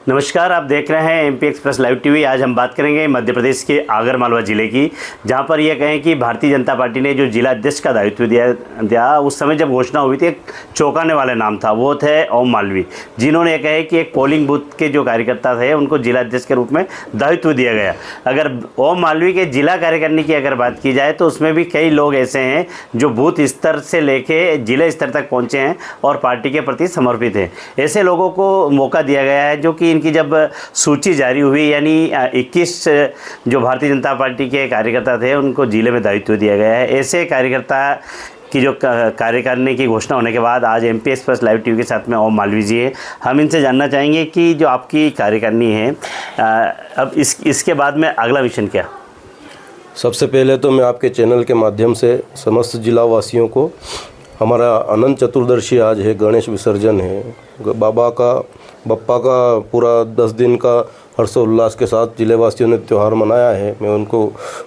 नमस्कार, आप देख रहे हैं एमपी एक्सप्रेस लाइव टीवी। आज हम बात करेंगे मध्य प्रदेश के आगर मालवा ज़िले की, जहां पर यह कहें कि भारतीय जनता पार्टी ने जो जिला अध्यक्ष का दायित्व दिया उस समय जब घोषणा हुई थी, एक चौंकाने वाले नाम था, वो थे ओम मालवी, जिन्होंने कहे कि एक पोलिंग बूथ के जो कार्यकर्ता थे उनको जिला अध्यक्ष के रूप में दायित्व दिया गया। अगर ओम मालवी के जिला कार्यकारिणी की अगर बात की जाए तो उसमें भी कई लोग ऐसे हैं जो बूथ स्तर से लेके जिले स्तर तक पहुँचे हैं और पार्टी के प्रति समर्पित हैं। ऐसे लोगों को मौका दिया गया है, जो कि इनकी जब सूची जारी हुई, यानी 21 जो भारतीय जनता पार्टी के कार्यकर्ता थे उनको जिले में दायित्व दिया गया है। ऐसे कार्यकर्ता की जो कार्यकारिणी की घोषणा होने के बाद आज एमपी एक्सप्रेस लाइव टीवी के साथ में ओम मालवी जी है। हम इनसे जानना चाहेंगे कि जो आपकी कार्यकारिणी है, अब इसके बाद में अगला मिशन क्या? सबसे पहले तो मैं आपके चैनल के माध्यम से समस्त जिला वासियों को, हमारा अनंत चतुर्दशी आज है, गणेश विसर्जन है, बप्पा का पूरा 10 दिन का हर्षोल्लास के साथ जिले वासियों ने त्यौहार मनाया है। मैं उनको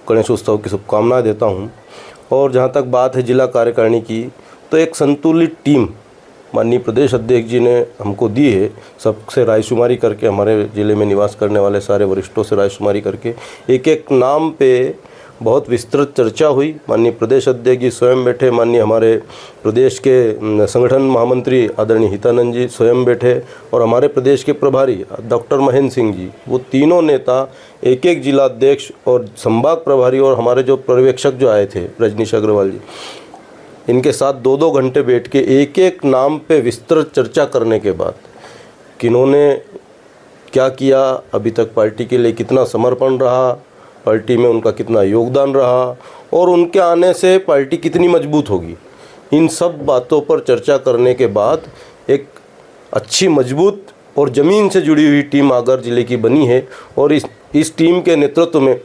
गणेश उत्सव की शुभकामनाएं देता हूं। और जहां तक बात है जिला कार्यकारिणी की, तो एक संतुलित टीम माननीय प्रदेश अध्यक्ष जी ने हमको दी है। सबसे रायशुमारी करके, हमारे ज़िले में निवास करने वाले सारे वरिष्ठों से रायशुमारी करके एक एक नाम पे बहुत विस्तृत चर्चा हुई। माननीय प्रदेश अध्यक्ष जी स्वयं बैठे, माननीय हमारे प्रदेश के संगठन महामंत्री आदरणीय हितानंद जी स्वयं बैठे, और हमारे प्रदेश के प्रभारी डॉक्टर महेंद्र सिंह जी, वो तीनों नेता, एक एक जिला अध्यक्ष और संभाग प्रभारी, और हमारे जो पर्यवेक्षक जो आए थे रजनीश अग्रवाल जी, इनके साथ 2-2 घंटे बैठ के एक एक नाम पे विस्तृत चर्चा करने के बाद किन्होंने क्या किया, अभी तक पार्टी के लिए कितना समर्पण रहा, पार्टी में उनका कितना योगदान रहा, और उनके आने से पार्टी कितनी मजबूत होगी, इन सब बातों पर चर्चा करने के बाद एक अच्छी मजबूत और ज़मीन से जुड़ी हुई टीम आगर जिले की बनी है। और इस टीम के नेतृत्व में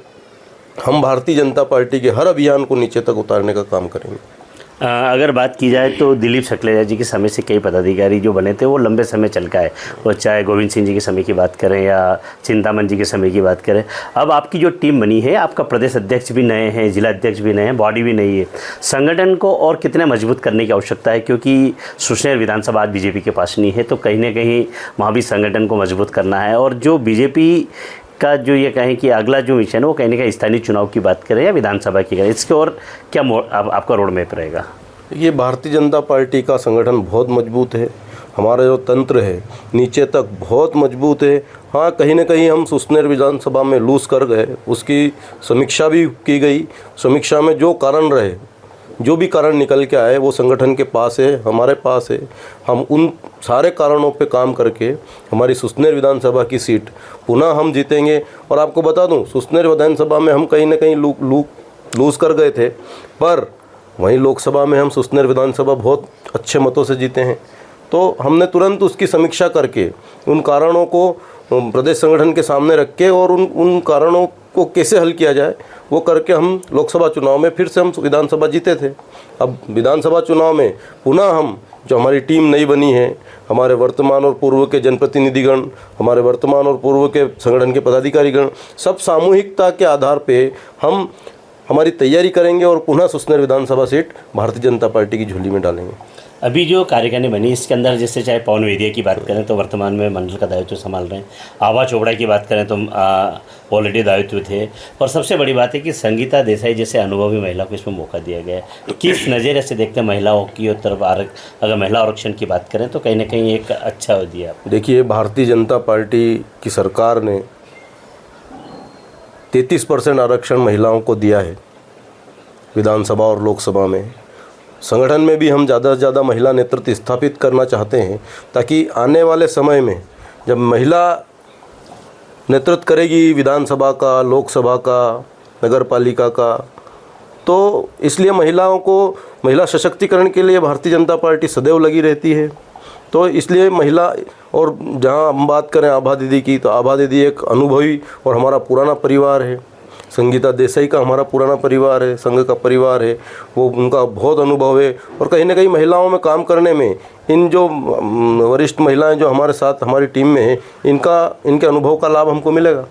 हम भारतीय जनता पार्टी के हर अभियान को नीचे तक उतारने का काम करेंगे। अगर बात की जाए तो दिलीप सकलेजा जी के समय से कई पदाधिकारी जो बने थे वो लंबे समय चल का है, वो चाहे गोविंद सिंह जी के समय की बात करें या चिंतामन जी के समय की बात करें। अब आपकी जो टीम बनी है, आपका प्रदेश अध्यक्ष भी नए हैं, जिला अध्यक्ष भी नए हैं, बॉडी भी नई है। संगठन को और कितने मजबूत करने की आवश्यकता है, क्योंकि सुशनेर विधानसभा आज बीजेपी के पास नहीं है, तो कहीं ना कहीं वहाँ भी संगठन को मजबूत करना है। और जो बीजेपी का जो ये कहें कि अगला जो मिशन है वो कहीं ना कहीं स्थानीय चुनाव की बात करें या विधानसभा की करें, इसके और क्या आपका रोड मैप रहेगा? ये भारतीय जनता पार्टी का संगठन बहुत मजबूत है, हमारा जो तंत्र है नीचे तक बहुत मजबूत है। हाँ, कहीं ना कहीं हम सुसनेर विधानसभा में लूज़ कर गए, उसकी समीक्षा भी की गई। समीक्षा में जो कारण रहे, जो भी कारण निकल के आए, वो संगठन के पास है, हमारे पास है। हम उन सारे कारणों पे काम करके हमारी सुसनेर विधानसभा की सीट पुनः हम जीतेंगे। और आपको बता दूं, सुसनेर विधानसभा में हम कहीं ना कहीं लूज़ कर गए थे, पर वहीं लोकसभा में हम सुसनेर विधानसभा बहुत अच्छे मतों से जीते हैं। तो हमने तुरंत उसकी समीक्षा करके उन कारणों को प्रदेश संगठन के सामने रख के और उन कारणों को कैसे हल किया जाए वो करके हम लोकसभा चुनाव में फिर से हम विधानसभा जीते थे। अब विधानसभा चुनाव में पुनः हम, जो हमारी टीम नई बनी है, हमारे वर्तमान और पूर्व के जनप्रतिनिधिगण, हमारे वर्तमान और पूर्व के संगठन के पदाधिकारीगण, सब सामूहिकता के आधार पर हम हमारी तैयारी करेंगे और पुनः सुसनेर विधानसभा सीट भारतीय जनता पार्टी की झोली में डालेंगे। अभी जो कार्यकारिणी बनी, इसके अंदर जैसे चाहे पवन वेदिया की बात करें तो वर्तमान में मंडल का दायित्व संभाल रहे हैं, आभा चोपड़ा की बात करें तो ऑलरेडी दायित्व थे, और सबसे बड़ी बात है कि संगीता देसाई जैसे अनुभवी महिला को इसमें मौका दिया गया है। किस नज़रिए से देखते हैं महिलाओं की तरफ? अगर महिला आरक्षण की बात करें तो कहीं ना कहीं एक अच्छा दिया। देखिए, भारतीय जनता पार्टी की सरकार ने 33% आरक्षण महिलाओं को दिया है विधानसभा और लोकसभा में। संगठन में भी हम ज़्यादा से ज़्यादा महिला नेतृत्व स्थापित करना चाहते हैं, ताकि आने वाले समय में जब महिला नेतृत्व करेगी विधानसभा का, लोकसभा का, नगर पालिका का, तो इसलिए महिला सशक्तिकरण के लिए भारतीय जनता पार्टी सदैव लगी रहती है। तो इसलिए महिला, और जहां हम बात करें आभा दीदी की, तो आभा दीदी एक अनुभवी और हमारा पुराना परिवार है। संगीता देसाई का हमारा पुराना परिवार है, संघ का परिवार है, वो उनका बहुत अनुभव है। और कहीं ना कहीं महिलाओं में काम करने में इन जो वरिष्ठ महिलाएं जो हमारे साथ हमारी टीम में है, इनके अनुभव का लाभ हमको मिलेगा।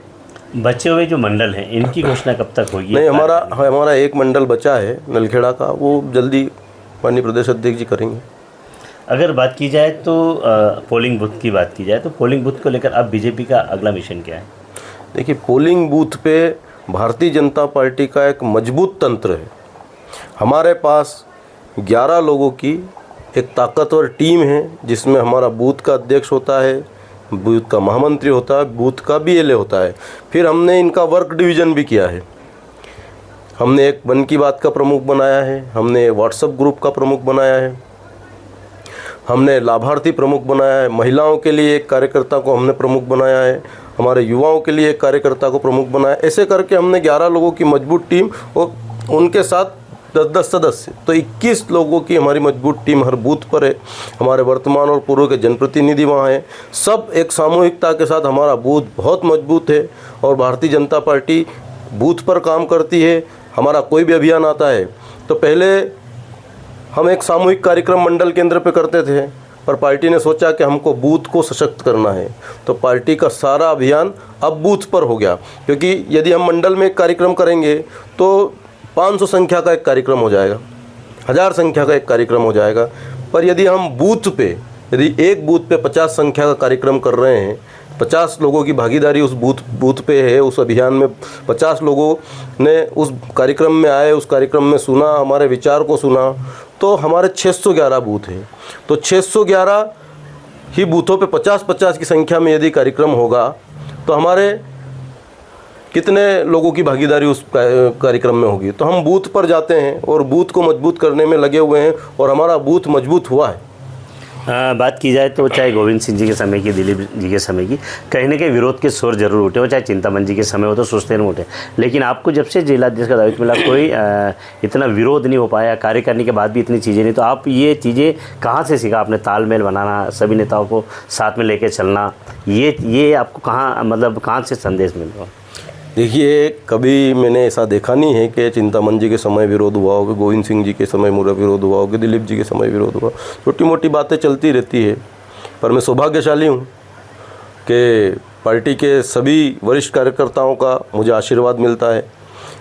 बचे हुए जो मंडल हैं, इनकी घोषणा कब तक होगी? नहीं, हमारा एक मंडल बचा है नलखेड़ा का, वो जल्दी माननीय प्रदेश अध्यक्ष जी करेंगे। अगर बात की जाए तो पोलिंग बूथ की बात की जाए तो पोलिंग बूथ को लेकर अब बीजेपी का अगला मिशन क्या है? देखिए, पोलिंग बूथ पे भारतीय जनता पार्टी का एक मजबूत तंत्र है। हमारे पास 11 लोगों की एक ताकतवर टीम है, जिसमें हमारा बूथ का अध्यक्ष होता है, बूथ का महामंत्री होता है, बूथ का BLA होता है। फिर हमने इनका वर्क डिवीज़न भी किया है। हमने एक मन की बात का प्रमुख बनाया है, हमने व्हाट्सएप ग्रुप का प्रमुख बनाया है, हमने लाभार्थी प्रमुख बनाया है, महिलाओं के लिए एक कार्यकर्ता को हमने प्रमुख बनाया है, हमारे युवाओं के लिए एक कार्यकर्ता को प्रमुख बनाया। ऐसे करके हमने 11 लोगों की मजबूत टीम और उनके साथ 10-10 सदस्य, तो 21 लोगों की हमारी मजबूत टीम हर बूथ पर है। हमारे वर्तमान और पूर्व के जनप्रतिनिधि वहाँ हैं। सब एक सामूहिकता के साथ हमारा बूथ बहुत मजबूत है और भारतीय जनता पार्टी बूथ पर काम करती है। हमारा कोई भी अभियान आता है तो पहले हम एक सामूहिक कार्यक्रम मंडल केंद्र पे करते थे, पर पार्टी ने सोचा कि हमको बूथ को सशक्त करना है, तो पार्टी का सारा अभियान अब बूथ पर हो गया। क्योंकि यदि हम मंडल में एक कार्यक्रम करेंगे तो 500 संख्या का एक कार्यक्रम हो जाएगा, 1000 संख्या का एक कार्यक्रम हो जाएगा। पर यदि हम बूथ पे, यदि एक बूथ पे 50 संख्या का कार्यक्रम कर रहे हैं, 50 लोगों की भागीदारी उस बूथ पे है, उस अभियान में 50 लोगों ने उस कार्यक्रम में आए, उस कार्यक्रम में सुना, हमारे विचार को सुना, तो हमारे 611 बूथ हैं। तो 611 ही बूथों पे 50-50 की संख्या में यदि कार्यक्रम होगा तो हमारे कितने लोगों की भागीदारी उस कार्यक्रम में होगी। तो हम बूथ पर जाते हैं और बूथ को मजबूत करने में लगे हुए हैं और हमारा बूथ मजबूत हुआ है। बात की जाए तो चाहे गोविंद सिंह जी के समय की, दिलीप जी के समय की, कहीं ना कहीं विरोध के स्वर जरूर उठे हो, चाहे चिंतामन जी के समय हो तो सोचते नहीं उठे। लेकिन आपको जब से जिलाध्यक्ष का दायित्व मिला कोई इतना विरोध नहीं हो पाया, कार्य करने के बाद भी इतनी चीज़ें नहीं, तो आप ये चीज़ें कहाँ से सीखा आपने? तालमेल बनाना, सभी नेताओं को साथ में लेकर चलना, ये आपको कहाँ, मतलब कहाँ से संदेश मिला? देखिए, कभी मैंने ऐसा देखा नहीं है कि चिंतामन जी के समय विरोध हुआ हो, कि गोविंद सिंह जी के समय मेरा विरोध हुआ हो, कि दिलीप जी के समय विरोध हुआ। छोटी मोटी बातें चलती रहती है, पर मैं सौभाग्यशाली हूँ कि पार्टी के सभी वरिष्ठ कार्यकर्ताओं का मुझे आशीर्वाद मिलता है,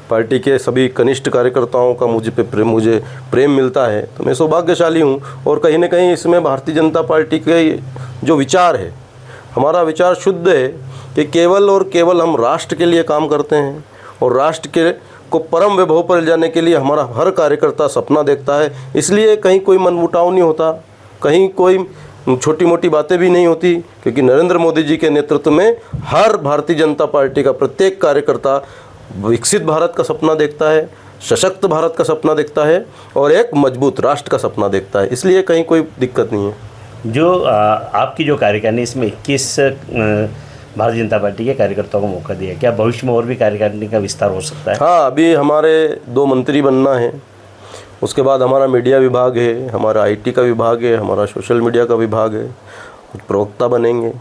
पार्टी के सभी कनिष्ठ कार्यकर्ताओं का मुझे प्रेम मिलता है। तो मैं सौभाग्यशाली हूँ। और कहीं ना कहीं इसमें भारतीय जनता पार्टी के जो विचार है, हमारा विचार शुद्ध है कि केवल और केवल हम राष्ट्र के लिए काम करते हैं और राष्ट्र के को परम वैभव पर ले जाने के लिए हमारा हर कार्यकर्ता सपना देखता है। इसलिए कहीं कोई मनमुटाव नहीं होता, कहीं कोई छोटी मोटी बातें भी नहीं होती, क्योंकि नरेंद्र मोदी जी के नेतृत्व में हर भारतीय जनता पार्टी का प्रत्येक कार्यकर्ता विकसित भारत का सपना देखता है, सशक्त भारत का सपना देखता है और एक मजबूत राष्ट्र का सपना देखता है। इसलिए कहीं कोई दिक्कत नहीं है। जो आपकी जो कार्यकारिणी, इसमें 21 भारतीय जनता पार्टी के कार्यकर्ताओं को मौका दिया, क्या भविष्य में और भी कार्यकारिणी का विस्तार हो सकता है? हाँ, अभी हमारे 2 मंत्री बनना है, उसके बाद हमारा मीडिया विभाग है, हमारा IT का विभाग है, हमारा सोशल मीडिया का विभाग है, कुछ प्रवक्ता बनेंगे।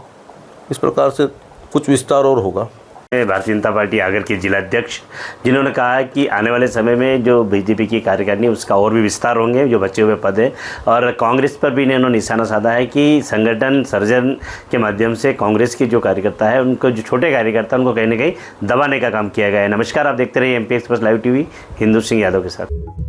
इस प्रकार से कुछ विस्तार और होगा। भारतीय जनता पार्टी आगर के जिलाध्यक्ष, जिन्होंने कहा है कि आने वाले समय में जो बीजेपी की कार्यकारिणी उसका और भी विस्तार होंगे, जो बचे हुए पद हैं, और कांग्रेस पर भी इन्होंने निशाना साधा है कि संगठन सर्जन के माध्यम से कांग्रेस के जो कार्यकर्ता है, उनको, जो छोटे कार्यकर्ता, उनको कहीं ना कहीं दबाने का काम किया गया है। नमस्कार, आप देखते रहिए MP express live TV, Hindu Singh Yadav के साथ।